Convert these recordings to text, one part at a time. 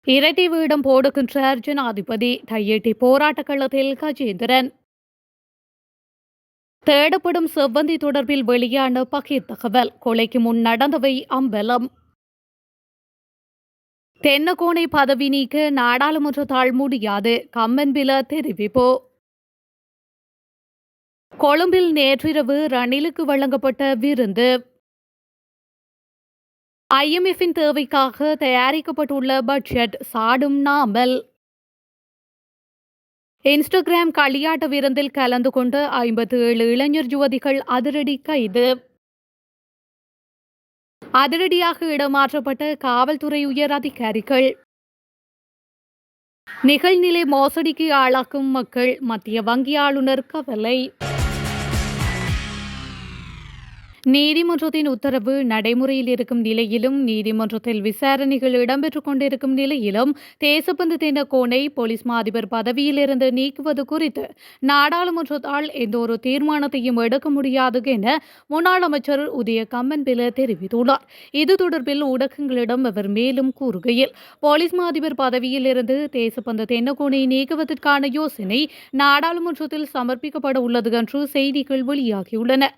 இரட்டை வேடம் போடுகின்றார் ஜனாதிபதி. தையிட்டி போராட்டக் களத்தில் கஜேந்திரன். தேடப்படும் செவ்வந்தி தொடர்பில் வெளியான பகீர் தகவல். கொலைக்கு முன் நடந்தவை அம்பலம். தென்னகோனை பதவி நீக்க நாடாளுமன்றத்தால் முடியாது. கம்மன்பில தெரிவிப்பு. கொழும்பில் நேற்றிரவு ரணிலுக்கு வழங்கப்பட்ட விருந்து. IMFின் தேவைக்காக தயாரிக்கப்பட்டுள்ள பட்ஜெட் சாடும் நாமல். இன்ஸ்டாகிராம் களியாட்ட விருந்தில் கலந்து கொண்ட 57 இளைஞர் யுவதிகள் அதிரடி கைது. அதிரடியாக இடமாற்றப்பட்ட காவல்துறை உயர் அதிகாரிகள். நிகழ்நிலை மோசடிக்கு ஆளாக்கும் மக்கள். மத்திய வங்கி ஆளுநர் கவலை. நீதிமன்றத்தின் உத்தரவு நடைமுறையில் இருக்கும் நிலையிலும் நீதிமன்றத்தில் விசாரணைகள் இடம்பெற்றுக் கொண்டிருக்கும் நிலையிலும் தேசப்பந்து தென்னகோனை போலீஸ் மா அதிபர் பதவியிலிருந்து நீக்குவது குறித்து நாடாளுமன்றத்தால் எந்தொரு தீர்மானத்தையும் எடுக்க முடியாது என முன்னாள் அமைச்சர் உதய கம்மன்பில தெரிவித்துள்ளார். இது தொடர்பில் ஊடகங்களிடம் அவர் மேலும் கூறுகையில், போலீஸ் மா அதிபர் பதவியிலிருந்து தேசப்பந்து தென்னகோனை நீக்குவதற்கான யோசனை நாடாளுமன்றத்தில் சமர்ப்பிக்கப்பட உள்ளது என்று செய்திகள் வெளியாகியுள்ளன.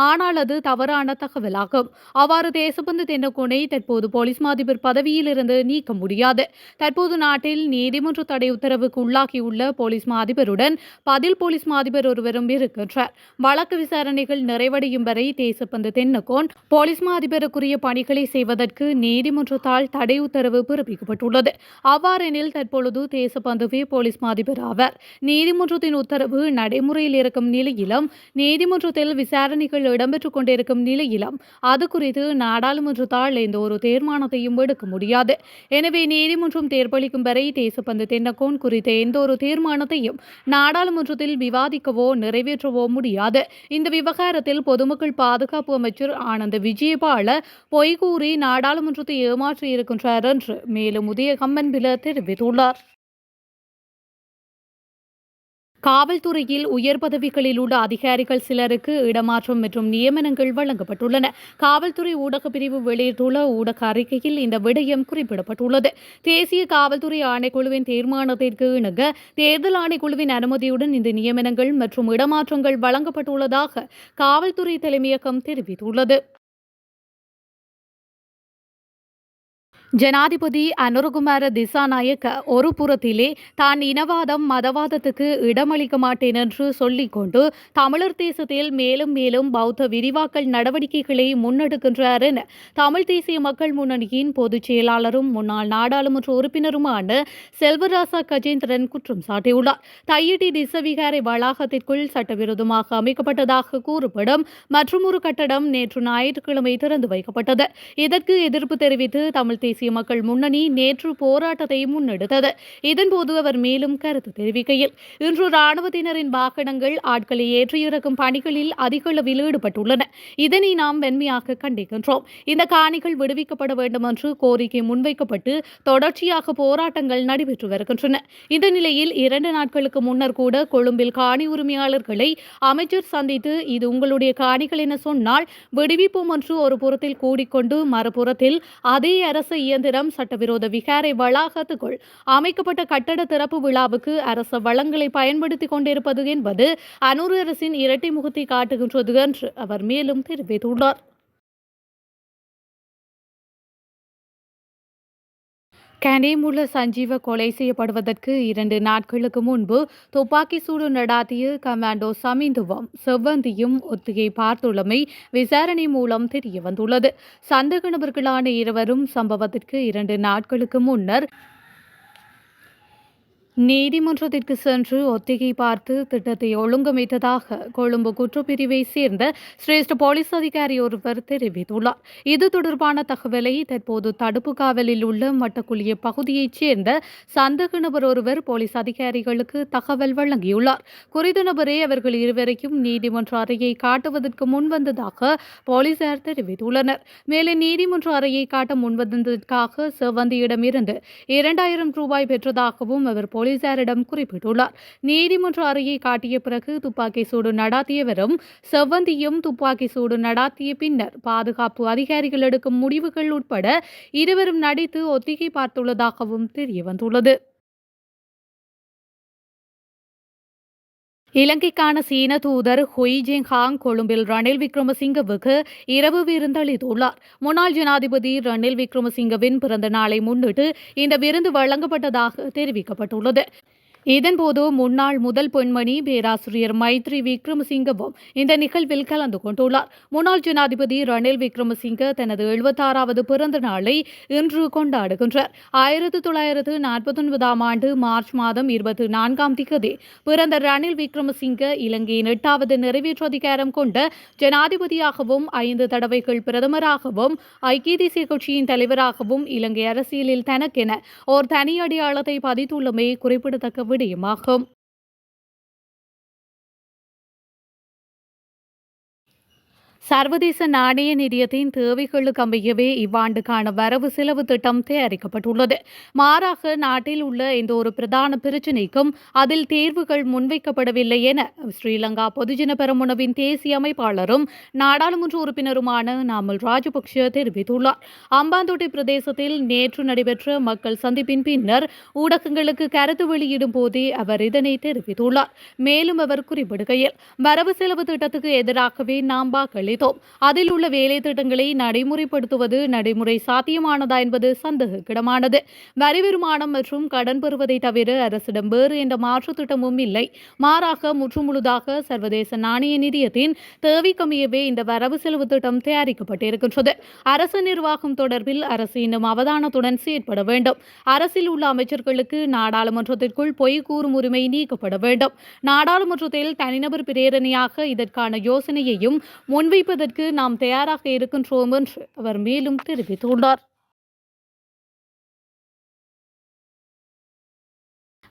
ஆனால் அது தவறான தகவலாகும். அவ்வாறு தேசப்பந்து தென்னகோனை தற்போது போலீஸ் மா அதிபர் பதவியில் இருந்து நீக்க முடியாது. தற்போது நாட்டில் நீதிமன்ற தடை உத்தரவுக்கு உள்ளாகியுள்ள போலீஸ் மா அதிபருடன் பதில் போலீஸ் மா அதிபர் ஒருவரும் இருக்கின்றார். வழக்கு விசாரணைகள் நிறைவடையும் வரை தேசப்பந்து தென்னகோன் போலீஸ் மா அதிபருக்குரிய பணிகளை செய்வதற்கு நீதிமன்றத்தால் தடை உத்தரவு பிறப்பிக்கப்பட்டுள்ளது. அவ்வாறெனில் தற்பொழுது தேசப்பந்துவே போலீஸ் மா அதிபர் ஆவார். நீதிமன்றத்தின் உத்தரவு நடைமுறையில் இருக்கும் நிலையிலும் நீதிமன்றத்தில் விசாரணைகள் இடம்பெற்றுக் கொண்டிருக்கும் நிலையிலும் அது குறித்து நாடாளுமன்றத்தால் எந்த ஒரு தீர்மானத்தையும் எடுக்க முடியாது. எனவே நீதிமன்றம் தீர்ப்பளிக்கும் வரை தேசப்பந்து தென்னகோன் குறித்த எந்த ஒரு தீர்மானத்தையும் நாடாளுமன்றத்தில் விவாதிக்கவோ நிறைவேற்றவோ முடியாது. இந்த விவகாரத்தில் பொதுமக்கள் பாதுகாப்பு அமைச்சர் ஆனந்த விஜயபால பொய் கூறி நாடாளுமன்றத்தை ஏமாற்றியிருக்கின்றார் என்று மேலும் உதய கம்மன்பில தெரிவித்துள்ளார். காவல்துறையில் உயர் பதவிகளில் உள்ள அதிகாரிகள் சிலருக்கு இடமாற்றம் மற்றும் நியமனங்கள் வழங்கப்பட்டுள்ளன. காவல்துறை ஊடகப் பிரிவு வெளியிட்டுள்ள ஊடக அறிக்கையில் இந்த விடயம் குறிப்பிடப்பட்டுள்ளது. தேசிய காவல்துறை ஆணைக்குழுவின் தீர்மானத்திற்கு இணங்க தேர்தல் ஆணைக்குழுவின் அனுமதியுடன் இந்த நியமனங்கள் மற்றும் இடமாற்றங்கள் வழங்கப்பட்டுள்ளதாக காவல்துறை தலைமையகம் தெரிவித்துள்ளது. ஜனாதிபதி அனுரகுமார திசாநாயக்க ஒரு புறத்திலே தான் இனவாதம் மதவாதத்துக்கு இடமளிக்க மாட்டேன் என்று சொல்லிக்கொண்டு தமிழர் தேசத்தில் மேலும் மேலும் பௌத்த விரிவாக்கல் நடவடிக்கைகளை முன்னெடுக்கின்றார் என தமிழ் தேசிய மக்கள் முன்னணியின் பொதுச் செயலாளரும் முன்னாள் நாடாளுமன்ற உறுப்பினருமான செல்வராசா கஜேந்திரன் குற்றம் சாட்டியுள்ளார். தையிட்டி திசவிகாரை வளாகத்திற்குள் சட்டவிரோதமாக அமைக்கப்பட்டதாக கூறப்படும் மற்றொரு கட்டடம் நேற்று ஞாயிற்றுக்கிழமை திறந்து வைக்கப்பட்டது. இதற்கு எதிர்ப்பு தெரிவித்து தமிழ் தேசிய மக்கள் முன்னணி நேற்று போராட்டத்தை முன்னெடுத்தது. இதன்போது அவர் மேலும் கருத்து தெரிவிக்கையில், இன்று ராணுவத்தினரின் வாகனங்கள் ஆட்களை ஏற்றியிறக்கும் பணிகளில் அதிக அளவில் ஈடுபட்டுள்ளன. இதனை நாம் வன்மையாக கண்டிக்கின்றோம். இந்த காணிகள் விடுவிக்கப்பட வேண்டும் என்று கோரிக்கை முன்வைக்கப்பட்டு தொடர்ச்சியாக போராட்டங்கள் நடைபெற்று வருகின்றன. இந்த நிலையில் 2 நாட்களுக்கு முன்னர் கூட கொழும்பில் காணி உரிமையாளர்களை அமைச்சர் சந்தித்து இது உங்களுடைய காணிகள் என சொன்னால் விடுவிப்போம் என்று ஒரு புறத்தில் கூடிக்கொண்டு மறுபுறத்தில் அதே அரசு இயந்திரம் சட்டவிரோத விகாரை வளாகத்துக்குள் அமைக்கப்பட்ட கட்டட திறப்பு விழாவுக்கு அரச வளங்களை பயன்படுத்திக் கொண்டிருப்பது என்பது அனூர் அரசின் இரட்டை முகத்தை காட்டுகின்றது என்று அவர் மேலும் தெரிவித்துள்ளார். கனேமுல சஞ்சீவ கொலை செய்யப்படுவதற்கு 2 நாட்களுக்கு முன்பு துப்பாக்கி சூடு நடாத்திய கமாண்டோ சமீந்துவம் செவ்வந்தியும் ஒத்திகை பார்த்துள்ளமை விசாரணை மூலம் தெரியவந்துள்ளது. சந்தேக நபர்களான இருவரும் சம்பவத்திற்கு 2 நாட்களுக்கு முன்னர் நீதிமன்றத்திற்கு சென்று ஒத்திகை பார்த்து திட்டத்தை ஒழுங்கமைத்ததாக கொழும்பு குற்றப்பிரிவை சேர்ந்த சிரேஷ்ட போலீஸ் அதிகாரி ஒருவர் தெரிவித்துள்ளார். இது தொடர்பான தகவலை தற்போது தடுப்பு காவலில் உள்ள மட்டக்குழிய பகுதியைச் சேர்ந்த சந்தேக நபர் ஒருவர் போலீஸ் அதிகாரிகளுக்கு தகவல் வழங்கியுள்ளார். குறித்த நபரே அவர்கள் இருவரையும் நீதிமன்ற அறையை காட்டுவதற்கு முன்வந்ததாக போலீசார் தெரிவித்துள்ளனர். மேலும் நீதிமன்ற அறையை காட்ட முன்வந்ததற்காக செவ்வந்தியிடமிருந்து 2000 ரூபாய் பெற்றதாகவும் அவர் போலீசாரிடம் குறிப்பிட்டுள்ளார். நீதிமன்ற அறையை காட்டிய பிறகு துப்பாக்கி சூடு நடாத்தியவரும் செவ்வந்தியும் துப்பாக்கி சூடு நடாத்திய பின்னர் பாதுகாப்பு அதிகாரிகள் எடுக்கும் முடிவுகள் உட்பட இருவரும் நடித்து ஒத்திகை பார்த்துள்ளதாகவும் தெரியவந்துள்ளது. இலங்கைக்கான சீன தூதர் ஹுய் ஜின்ஹாங் கொழும்பில் ரணில் விக்ரமசிங்கவுக்கு இரவு விருந்தளித்துள்ளார். முன்னாள் ஜனாதிபதி ரணில் விக்ரமசிங்கவின் பிறந்த நாளை முன்னிட்டு இந்த விருந்து வழங்கப்பட்டதாக தெரிவிக்கப்பட்டுள்ளது. இதன்போது முன்னாள் முதல் பெண்மணி பேராசிரியர் மைத்ரி விக்ரமசிங்கவும் இந்த நிகழ்வில் கலந்து கொண்டுள்ளார். முன்னாள் ஜனாதிபதி ரணில் விக்ரமசிங்க தனது 76வது பிறந்த நாளை இன்று கொண்டாடுகின்றார். 1949ஆம் ஆண்டு மார்ச் மாதம் 24ஆம் தேதி பிறந்த ரணில் விக்ரமசிங்க இலங்கையின் 8வது நிறைவேற்று அதிகாரம் கொண்ட ஜனாதிபதியாகவும் 5 தடவைகள் பிரதமராகவும் ஐக்கிய தேசிய கட்சியின் தலைவராகவும் இலங்கை அரசியலில் தனக்கென ஓர் தனி அடையாளத்தை பதித்துள்ளமை குறிப்பிடத்தக்க விடயமாகும். சர்வதேச நாணய நிதியத்தின் தேவைகளுக்கு அமையவே இவ்வாண்டுக்கான வரவு செலவு திட்டம் தயாரிக்கப்பட்டுள்ளது. மாறாக நாட்டில் உள்ள எந்த ஒரு பிரதான பிரச்சினைக்கும் அதில் தேர்வுகள் முன்வைக்கப்படவில்லை என ஸ்ரீலங்கா பொதுஜன பெரமுனவின் தேசிய அமைப்பாளரும் நாடாளுமன்ற உறுப்பினருமான நாமல் ராஜபக்ஷ தெரிவித்துள்ளார். அம்பாந்தோட்டை பிரதேசத்தில் நேற்று நடைபெற்ற மக்கள் சந்திப்பின் பின்னர் ஊடகங்களுக்கு கருத்து வெளியிடும் போதே அவர் இதனை தெரிவித்துள்ளார். மேலும் அவர் குறிப்பிடுகையில், வரவு செலவு திட்டத்துக்கு எதிராகவே நாம் வாக்களித்தோம். அதில் உள்ள வேலை திட்டங்களை நடைமுறைப்படுத்துவது நடைமுறை சாத்தியமானதா என்பது சந்தேகக்கிடமானது. வரி வருமானம் மற்றும் கடன் பெறுவதை தவிர அரசிடம் வேறு எந்த மாற்று திட்டமும் இல்லை. மாறாக முற்றுமுழுதாக சர்வதேச நாணய நிதியத்தின் தேவைக்கமையவே இந்த வரவு செலவு திட்டம் தயாரிக்கப்பட்டிருக்கின்றது. அரசு நிர்வாகம் தொடர்பில் அரசு இன்னும் அவதானத்துடன் செயற்பட வேண்டும். அரசில் உள்ள அமைச்சர்களுக்கு நாடாளுமன்றத்திற்குள் பொய் கூறும் உரிமை நீக்கப்பட வேண்டும். நாடாளுமன்றத்தில் தனிநபர் பிரேரணையாக இதற்கான யோசனையையும் முன்வைப்பதற்கு நாம் தயாராக இருக்கின்றோம் என்று அவர் மேலும் தெரிவித்துள்ளார்.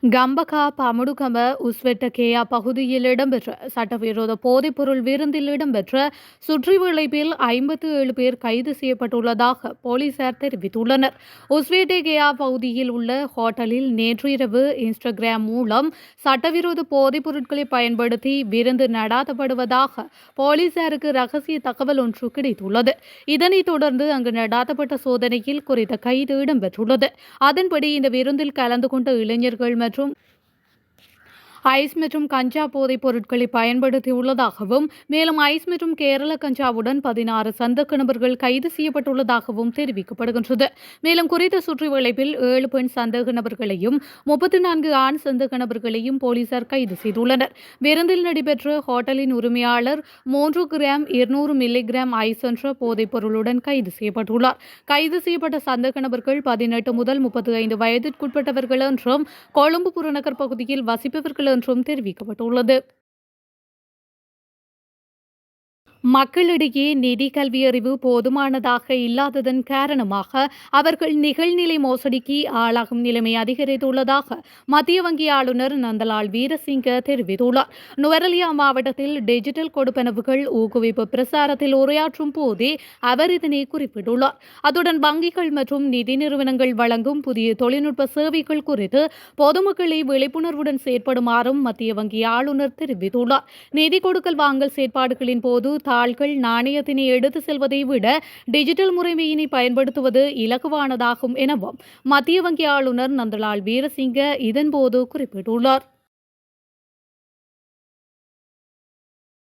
கம்பகா பமுடுகம உஸ்வெட்டகேயா பகுதியில் இடம்பெற்ற சட்டவிரோத போதைப்பொருள் விருந்தில் இடம்பெற்ற சுற்றிவளைப்பில் 57 பேர் கைது செய்யப்பட்டுள்ளதாக போலீசார் தெரிவித்துள்ளனர். உஸ்வெட்டகேயா பகுதியில் உள்ள ஹோட்டலில் நேற்று இரவு இன்ஸ்டாகிராம் மூலம் சட்டவிரோத போதைப் பொருட்களை பயன்படுத்தி விருந்து நடாத்தப்படுவதாக போலீசாருக்கு ரகசிய தகவல் ஒன்று கிடைத்துள்ளது. இதனைத் தொடர்ந்து அங்கு நடாத்தப்பட்ட சோதனையில் குறித்த கைது இடம்பெற்றுள்ளது. அதன்படி இந்த விருந்தில் கலந்து கொண்ட இளைஞர்கள் மற்றும் ஐஸ் மற்றும் கஞ்சா போதைப் பொருட்களை பயன்படுத்தியுள்ளதாகவும் மேலும் ஐஸ் மற்றும் கேரள கஞ்சாவுடன் 16 சந்தேக நபர்கள் கைது செய்யப்பட்டுள்ளதாகவும் தெரிவிக்கப்படுகின்றது. மேலும் குறித்த சுற்றிவளைப்பில் 7 பெண் சந்தேக நபர்களையும் 34 ஆண் சந்தேக நபர்களையும் போலீசார் கைது செய்துள்ளனர். விருந்தில் நடைபெற்ற ஹோட்டலின் உரிமையாளர் 3 கிராம் 200 மில்லிகிராம் ஐஸ் என்ற போதைப் பொருளுடன் கைது செய்யப்பட்டுள்ளார். கைது செய்யப்பட்ட சந்தேக நபர்கள் 18 முதல் 35 வயதிற்குட்பட்டவர்கள் என்றும் கொழும்பு புறநகர் பகுதியில் வசிப்பவர்கள் என்றும் தெரிவிக்கப்பட்டுள்ளது. மக்களிடையே நிதி கல்வியறிவு போதுமானதாக இல்லாததன் காரணமாக அவர்கள் நிகழ்நிலை மோசடிக்கு ஆளாகும் நிலைமை அதிகரித்துள்ளதாக மத்திய வங்கி ஆளுநர் நந்தலால் வீரசிங்க தெரிவித்துள்ளார். நுவரெலியா மாவட்டத்தில் டிஜிட்டல் கொடுப்பனவுகள் ஊக்குவிப்பு பிரசாரத்தில் உரையாற்றும் போதே அவர் இதனை குறிப்பிட்டுள்ளார். அத்துடன் வங்கிகள் மற்றும் நிதி நிறுவனங்கள் வழங்கும் புதிய தொழில்நுட்ப சேவைகள் குறித்து பொதுமக்களை விழிப்புணர்வுடன் செயற்படுமாறும் மத்திய வங்கி ஆளுநர் தெரிவித்துள்ளார். நிதி கொடுக்கல் வாங்கல் செயற்பாடுகளின் போது தாள்கள் நாணயத்தினை எடுத்து செல்வதை விட டிஜிட்டல் முறைமையினை பயன்படுத்துவது இலகுவானதாகும் எனவும் மத்திய வங்கி ஆளுநர் நந்தலால் வீரசிங்க இதன்போது குறிப்பிட்டுள்ளார்.